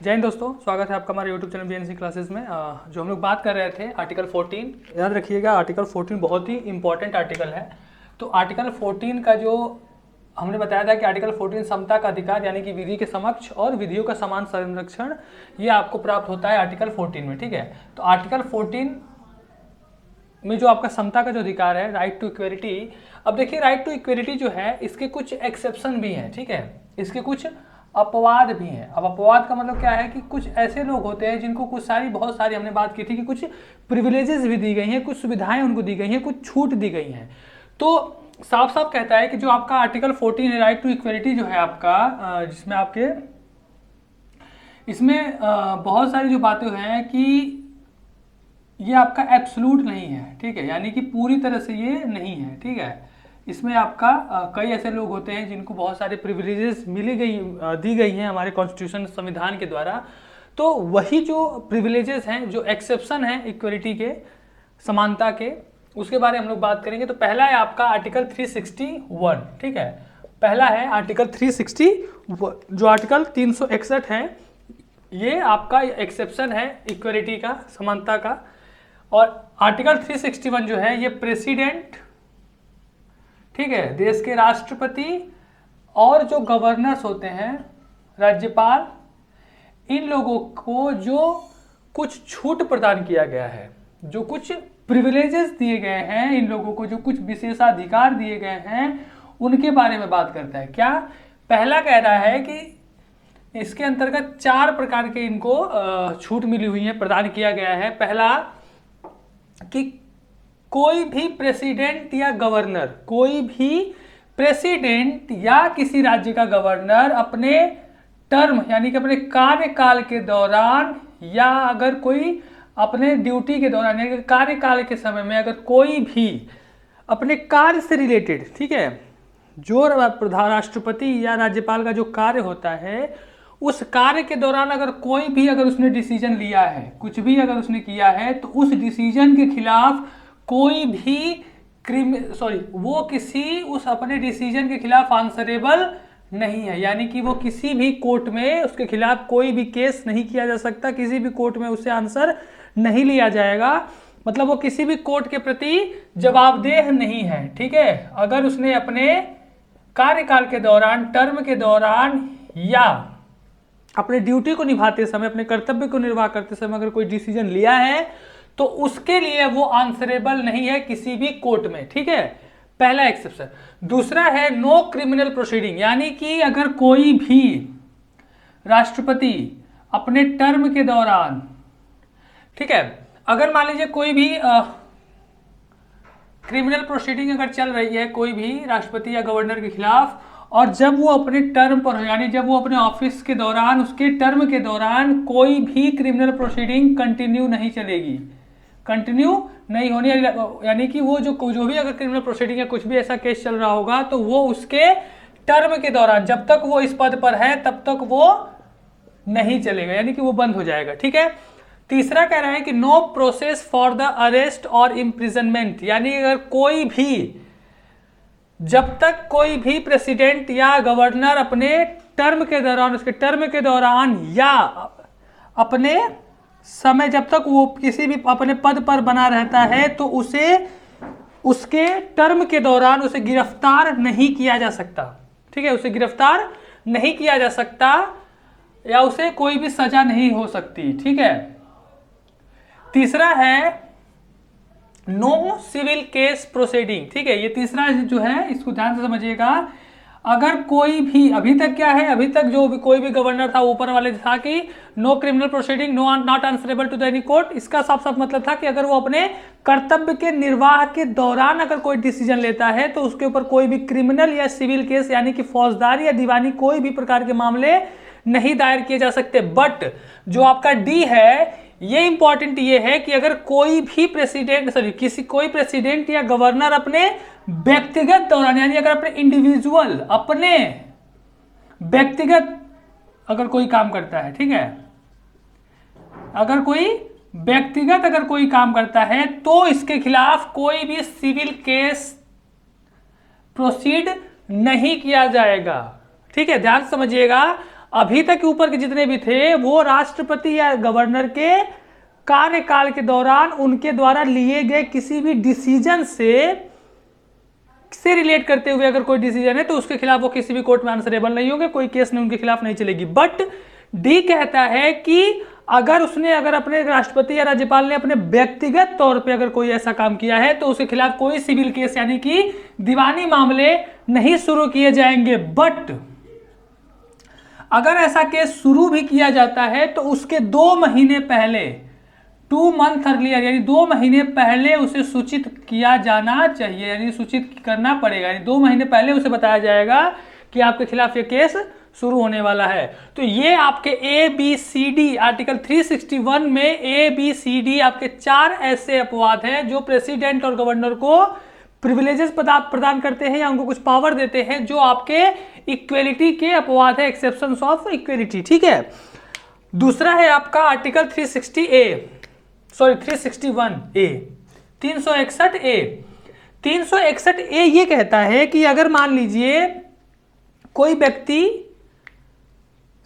जय हिंद दोस्तों, स्वागत है आपका हमारे यूट्यूब चैनल बीएनसी क्लासेस में। जो हम लोग बात कर रहे थे आर्टिकल 14, याद रखिएगा आर्टिकल 14 बहुत ही इंपॉर्टेंट आर्टिकल है। तो आर्टिकल 14 का जो हमने बताया था कि आर्टिकल 14 समता का अधिकार यानी कि विधि के समक्ष और विधियों का समान संरक्षण, ये आपको प्राप्त होता है आर्टिकल 14 में। ठीक है, तो आर्टिकल 14 में जो आपका समता का जो अधिकार है, राइट टू इक्वलिटी। अब देखिए, राइट टू इक्वलिटी जो है इसके कुछ एक्सेप्शन भी हैं। ठीक है, इसके कुछ अपवाद भी हैं। अब अपवाद का मतलब क्या है कि कुछ ऐसे लोग होते हैं जिनको बहुत सारी हमने बात की थी कि कुछ प्रिविलेजेस भी दी गई हैं, कुछ सुविधाएं उनको दी गई हैं, कुछ छूट दी गई हैं। तो साफ साफ कहता है कि जो आपका आर्टिकल 14 है, राइट टू इक्वलिटी जो है आपका, जिसमें आपके इसमें बहुत सारी जो बातें हैं कि ये आपका एब्सोल्यूट नहीं है। ठीक है, यानी कि पूरी तरह से ये नहीं है। ठीक है, इसमें आपका कई ऐसे लोग होते हैं जिनको बहुत सारे प्रिविलेजेस दी गई हैं हमारे कॉन्स्टिट्यूशन संविधान के द्वारा। तो वही जो प्रिविलेजेस हैं, जो एक्सेप्शन हैं इक्वलिटी के, समानता के, उसके बारे में हम लोग बात करेंगे। तो पहला है आपका आर्टिकल 361। ठीक है, पहला है आर्टिकल 360, जो आर्टिकल 361 है, ये आपका एक्सेप्शन है इक्वलिटी का, समानता का। और आर्टिकल 361 जो है ये प्रेसिडेंट, ठीक है, देश के राष्ट्रपति और जो गवर्नर्स होते हैं, राज्यपाल, इन लोगों को जो कुछ छूट प्रदान किया गया है, जो कुछ प्रिविलेजेस दिए गए हैं, इन लोगों को जो कुछ विशेषाधिकार दिए गए हैं, उनके बारे में बात करता है। क्या पहला कह रहा है कि इसके अंतर्गत 4 प्रकार के इनको छूट मिली हुई है, प्रदान किया गया है। पहला कि कोई भी प्रेसिडेंट या गवर्नर, कोई भी प्रेसिडेंट या किसी राज्य का गवर्नर अपने टर्म यानी कि अपने कार्यकाल के दौरान, या अगर कोई अपने ड्यूटी के दौरान यानी कि कार्यकाल के समय में अगर कोई भी अपने कार्य से रिलेटेड, ठीक है, जो प्रधान राष्ट्रपति या राज्यपाल का जो कार्य होता है, उस कार्य के दौरान अगर कोई भी अगर उसने डिसीजन लिया है, कुछ भी अगर उसने किया है, तो उस डिसीजन के खिलाफ कोई भी वो किसी उस अपने डिसीजन के खिलाफ आंसरेबल नहीं है। यानी कि वो किसी भी कोर्ट में उसके खिलाफ कोई भी केस नहीं किया जा सकता, किसी भी कोर्ट में उससे आंसर नहीं लिया जाएगा। मतलब वो किसी भी कोर्ट के प्रति जवाबदेह नहीं है। ठीक है, अगर उसने अपने कार्यकाल के दौरान, टर्म के दौरान, या अपने ड्यूटी को निभाते समय, अपने कर्तव्य को निर्वाह करते समय अगर कोई डिसीजन लिया है, तो उसके लिए वो आंसरेबल नहीं है किसी भी कोर्ट में। ठीक है, पहला एक्सेप्शन। दूसरा है नो क्रिमिनल प्रोसीडिंग, यानी कि अगर कोई भी राष्ट्रपति अपने टर्म के दौरान, ठीक है, अगर मान लीजिए कोई भी क्रिमिनल प्रोसीडिंग अगर चल रही है कोई भी राष्ट्रपति या गवर्नर के खिलाफ, और जब वो अपने टर्म पर, यानी जब वो अपने ऑफिस के दौरान, उसके टर्म के दौरान कोई भी क्रिमिनल प्रोसीडिंग कंटिन्यू नहीं चलेगी, कंटिन्यू नहीं होनी, यानी कि वो जो भी अगर क्रिमिनल प्रोसीडिंग या कुछ भी ऐसा केस चल रहा होगा, तो वो उसके टर्म के दौरान, जब तक वो इस पद पर है तब तक वो नहीं चलेगा, यानी कि वो बंद हो जाएगा। ठीक है, तीसरा कह रहा है कि no process for the arrest और इम्प्रिजनमेंट, यानी अगर कोई भी, जब तक कोई भी प्रेसिडेंट या गवर्नर अपने टर्म के दौरान, उसके टर्म के दौरान या अपने समय, जब तक वो किसी भी अपने पद पर बना रहता है, तो उसे उसके टर्म के दौरान उसे गिरफ्तार नहीं किया जा सकता। ठीक है, उसे गिरफ्तार नहीं किया जा सकता या उसे कोई भी सजा नहीं हो सकती। ठीक है, तीसरा है नो सिविल केस प्रोसीडिंग। ठीक है, ये तीसरा जो है इसको ध्यान से समझिएगा। अगर कोई भी, अभी तक क्या है, अभी तक जो भी कोई भी गवर्नर था, ऊपर वाले था कि no criminal proceeding, no not answerable to the any court. इसका साफ साफ मतलब था कि अगर वो अपने कर्तव्य के निर्वाह के दौरान अगर कोई डिसीजन लेता है, तो उसके ऊपर कोई भी क्रिमिनल या सिविल केस यानी कि फौजदारी या दीवानी कोई भी प्रकार के मामले नहीं दायर किए जा सकते। बट जो आपका डी है, ये इंपॉर्टेंट ये है कि अगर कोई भी कोई प्रेसिडेंट या गवर्नर अपने व्यक्तिगत दौरान, यानी अगर अपने इंडिविजुअल, अपने व्यक्तिगत अगर कोई काम करता है, ठीक है, अगर कोई व्यक्तिगत अगर कोई काम करता है, तो इसके खिलाफ कोई भी सिविल केस प्रोसीड नहीं किया जाएगा। ठीक है, ध्यान समझिएगा। अभी तक ऊपर के जितने भी थे वो राष्ट्रपति या गवर्नर के कार्यकाल के दौरान उनके द्वारा लिए गए किसी भी डिसीजन से रिलेट करते हुए अगर कोई डिसीजन है तो उसके खिलाफ वो किसी भी कोर्ट में आंसरेबल नहीं होंगे, कोई केस नहीं उनके खिलाफ नहीं चलेगी। बट डी कहता है कि अगर अपने राष्ट्रपति या राज्यपाल ने अपने व्यक्तिगत तौर पे अगर कोई ऐसा काम किया है तो उसके खिलाफ कोई सिविल केस यानी कि दीवानी मामले नहीं शुरू किए जाएंगे। बट अगर ऐसा केस शुरू भी किया जाता है तो उसके 2 महीने पहले 2 मंथ अर्लियर यानी 2 महीने पहले उसे सूचित किया जाना चाहिए, यानी सूचित करना पड़ेगा, यानी 2 महीने पहले उसे बताया जाएगा कि आपके खिलाफ ये केस शुरू होने वाला है। तो ये आपके ABCD आर्टिकल 361 में ABCD आपके 4 ऐसे अपवाद हैं जो प्रेसिडेंट और गवर्नर को प्रिविलेजेस प्रदान करते हैं या उनको कुछ पावर देते हैं, जो आपके इक्वेलिटी के अपवाद है, एक्सेप्शंस ऑफ इक्वेलिटी। ठीक है, दूसरा है आपका आर्टिकल 361A 361A ये कहता है कि अगर मान लीजिए कोई व्यक्ति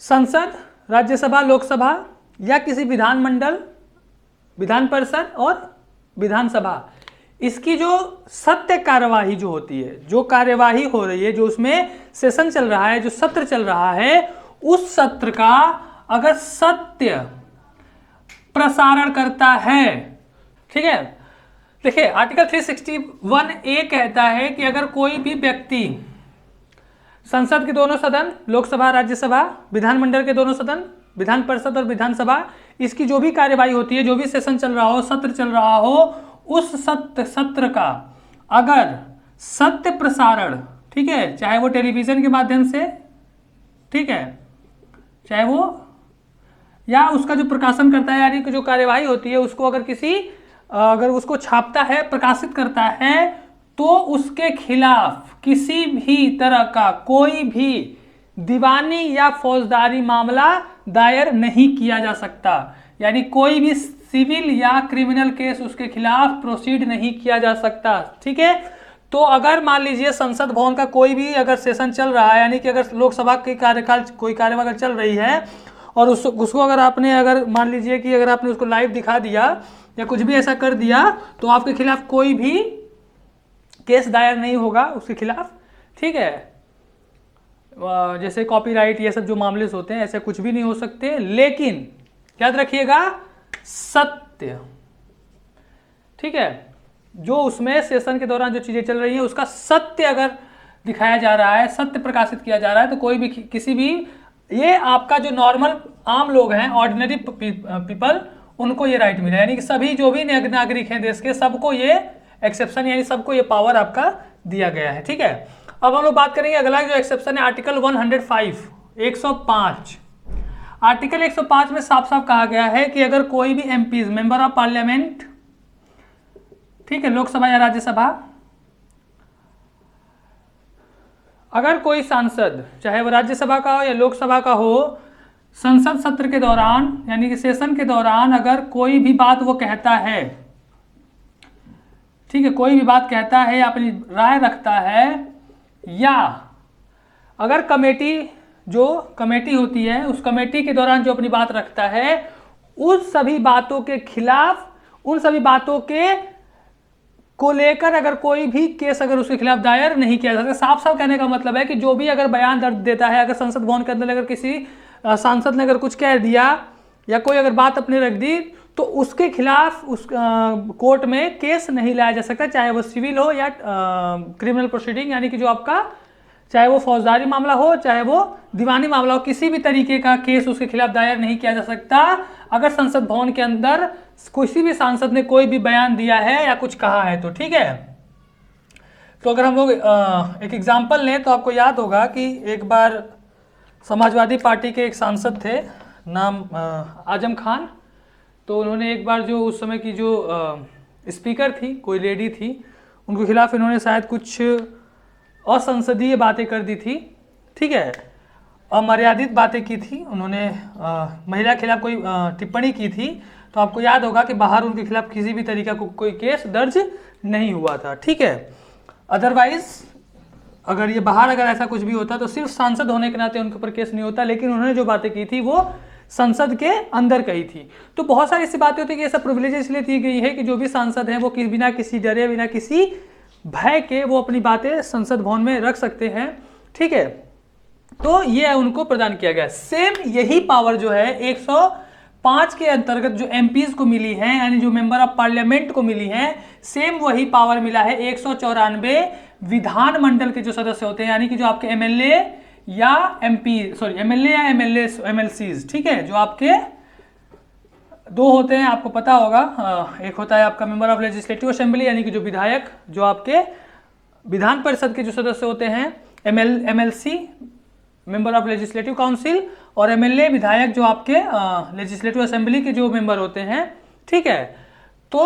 संसद, राज्यसभा, लोकसभा या किसी विधानमंडल, विधान परिषद और विधानसभा, इसकी जो सत्य कार्यवाही जो होती है, जो कार्यवाही हो रही है, जो उसमें सेशन चल रहा है, जो सत्र चल रहा है, उस सत्र का अगर सत्य प्रसारण करता है, ठीक है। देखिए आर्टिकल 361A कहता है कि अगर कोई भी व्यक्ति संसद के दोनों सदन, लोकसभा, राज्यसभा, विधानमंडल के दोनों सदन, विधान परिषद और विधानसभा, इसकी जो भी कार्यवाही होती है, जो भी सेशन चल रहा हो, सत्र चल रहा हो, उस सत्र का अगर सत्य प्रसारण, ठीक है, चाहे वो टेलीविजन के माध्यम से, ठीक है, चाहे वो या उसका जो प्रकाशन करता है, यानी कि जो कार्यवाही होती है उसको अगर उसको छापता है, प्रकाशित करता है, तो उसके खिलाफ किसी भी तरह का कोई भी दीवानी या फौजदारी मामला दायर नहीं किया जा सकता, यानी कोई भी सिविल या क्रिमिनल केस उसके खिलाफ प्रोसीड नहीं किया जा सकता। ठीक है, तो अगर मान लीजिए संसद भवन का कोई भी अगर सेशन चल रहा है, यानी कि अगर लोकसभा की कार्यकाल कोई कार्यवाही अगर चल रही है और उसको अगर मान लीजिए कि अगर आपने उसको लाइव दिखा दिया या कुछ भी ऐसा कर दिया तो आपके खिलाफ कोई भी केस दायर नहीं होगा उसके खिलाफ। ठीक है, जैसे कॉपीराइट ये सब जो मामले होते हैं ऐसे कुछ भी नहीं हो सकते, लेकिन याद रखिएगा सत्य, ठीक है, जो उसमें सेशन के दौरान जो चीजें चल रही हैं उसका सत्य अगर दिखाया जा रहा है, सत्य प्रकाशित किया जा रहा है, तो कोई भी किसी भी, ये आपका जो नॉर्मल आम लोग हैं, ऑर्डिनरी पीपल, उनको ये राइट मिला, यानी कि सभी जो भी नागरिक हैं देश के, सबको ये एक्सेप्शन यानी सबको ये पावर आपका दिया गया है। ठीक है, अब हम लोग बात करेंगे अगला जो एक्सेप्शन है आर्टिकल 105 आर्टिकल 105 में साफ साफ कहा गया है कि अगर कोई भी एमपीज, मेंबर ऑफ पार्लियामेंट, ठीक है, लोकसभा या राज्यसभा, अगर कोई सांसद चाहे वो राज्यसभा का हो या लोकसभा का हो, संसद सत्र के दौरान यानी कि सेशन के दौरान अगर कोई भी बात वो कहता है, ठीक है, कोई भी बात कहता है या अपनी राय रखता है, या अगर कमेटी होती है उस कमेटी के दौरान जो अपनी बात रखता है, उस सभी बातों के खिलाफ, उन सभी बातों को लेकर अगर कोई भी केस अगर उसके खिलाफ दायर नहीं किया जा सकता। साफ साफ कहने का मतलब है कि जो भी अगर बयान दर्ज देता है, अगर संसद भवन के अंदर अगर किसी सांसद ने अगर कुछ कह दिया या कोई अगर बात अपनी रख दी, तो उसके खिलाफ उस कोर्ट में केस नहीं लाया जा सकता, चाहे वो सिविल हो या क्रिमिनल प्रोसीडिंग, यानी कि जो आपका चाहे वो फौजदारी मामला हो चाहे वो दीवानी मामला हो, किसी भी तरीके का केस उसके खिलाफ दायर नहीं किया जा सकता अगर संसद भवन के अंदर किसी भी सांसद ने कोई भी बयान दिया है या कुछ कहा है तो। ठीक है, तो अगर हम लोग एक एग्जाम्पल लें तो आपको याद होगा कि एक बार समाजवादी पार्टी के एक सांसद थे, नाम आजम खान, तो उन्होंने एक बार जो उस समय की जो स्पीकर थी, कोई लेडी थी, उनके खिलाफ इन्होंने शायद कुछ असंसदीय बातें कर दी थी, ठीक है, अमर्यादित बातें की थी, उन्होंने महिला के खिलाफ कोई टिप्पणी की थी, तो आपको याद होगा कि बाहर उनके खिलाफ किसी भी तरीका को कोई केस दर्ज नहीं हुआ था। ठीक है, अगर ये बाहर अगर ऐसा कुछ भी होता तो सिर्फ सांसद होने के नाते उनके ऊपर केस नहीं होता, लेकिन उन्होंने जो बातें की थी वो संसद के अंदर कही थी। तो बहुत सारी ऐसी बातें होती है कि ये सब प्रिविलेज इसलिए दी गई है कि जो भी सांसद हैं वो बिना किसी डरे, बिना किसी भय के वो अपनी बातें संसद भवन में रख सकते हैं, ठीक है। तो ये उनको प्रदान किया गया। सेम यही पावर जो है 105 के अंतर्गत जो एमपीज को मिली है, यानी जो मेंबर ऑफ पार्लियामेंट को मिली है, सेम वही पावर मिला है 194 विधानमंडल के जो सदस्य होते हैं, यानी कि जो आपके एमएलए या एमएलए या एमएलसीज, ठीक है, जो आपके दो होते हैं, आपको पता होगा। एक होता है आपका मेंबर ऑफ लेजिस्लेटिव असेंबली, यानी कि जो विधायक, जो आपके विधान परिषद के जो सदस्य होते हैं, MLC member of legislative council, और एमएलए विधायक जो आपके लेजिस्लेटिव असेंबली के जो मेंबर होते हैं, ठीक है। तो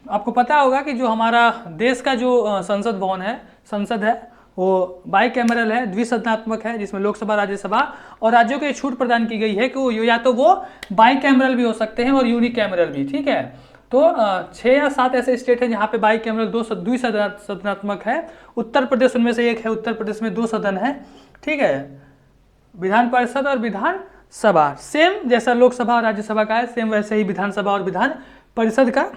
आपको पता होगा कि जो हमारा देश का जो संसद भवन है, संसद है, वो बाईकैमरल है, द्विसदनात्मक है, जिसमें लोकसभा, राज्यसभा और राज्यों को छूट प्रदान की गई है कि वो या तो वो बाईकैमरल भी हो सकते हैं और यूनिकैमरल भी, ठीक है। तो 6 या 7 ऐसे स्टेट हैं जहाँ पे बाईकैमरल द्विसदनात्मक है। उत्तर प्रदेश उनमें से एक है, उत्तर प्रदेश में 2 सदन है, ठीक है, विधान परिषद और विधान सभा। सेम जैसा लोकसभा और राज्यसभा का है, सेम वैसे ही विधानसभा और विधान परिषद का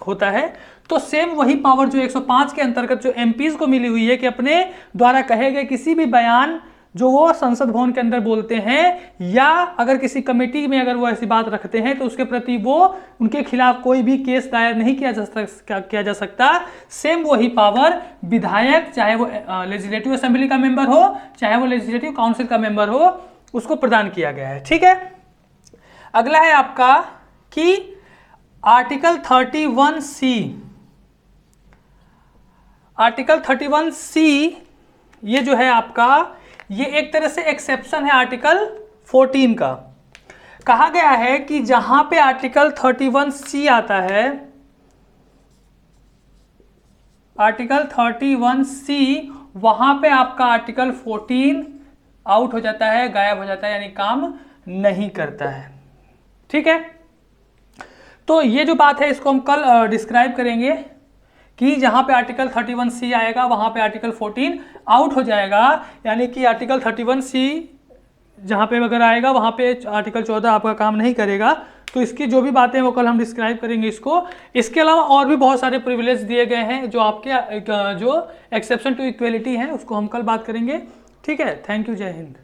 होता है। तो सेम वही पावर जो 105 के अंतर्गत जो एमपीज को मिली हुई है कि अपने द्वारा कहे गए किसी भी बयान जो वो संसद भवन के अंदर बोलते हैं, या अगर किसी कमेटी में अगर वो ऐसी बात रखते हैं तो उसके प्रति वो उनके खिलाफ कोई भी केस दायर नहीं किया जा सकता। सेम वही पावर विधायक, चाहे वो लेजिस्लेटिव असेंबली का मेंबर हो, चाहे वो लेजिस्लेटिव काउंसिल का मेंबर हो, उसको प्रदान किया गया है, ठीक है। अगला है आपका कि आर्टिकल 31C। आर्टिकल 31C ये जो है आपका, ये एक तरह से एक्सेप्शन है आर्टिकल 14 का। कहा गया है कि जहां पे आर्टिकल 31C आता है, आर्टिकल 31C, वहां पे आपका आर्टिकल 14 आउट हो जाता है, गायब हो जाता है, यानी काम नहीं करता है, ठीक है। तो ये जो बात है इसको हम कल डिस्क्राइब करेंगे कि जहां पे आर्टिकल 31C आएगा वहां पे आर्टिकल 14 आउट हो जाएगा, यानी कि आर्टिकल 31C जहां पे अगर आएगा वहां पे आर्टिकल 14 आपका काम नहीं करेगा। तो इसकी जो भी बातें हैं वो कल हम डिस्क्राइब करेंगे इसको। इसके अलावा और भी बहुत सारे प्रिविलेज दिए गए हैं जो आपके जो एक्सेप्शन टू इक्वलिटी है, उसको हम कल बात करेंगे, ठीक है। थैंक यू, जय हिंद।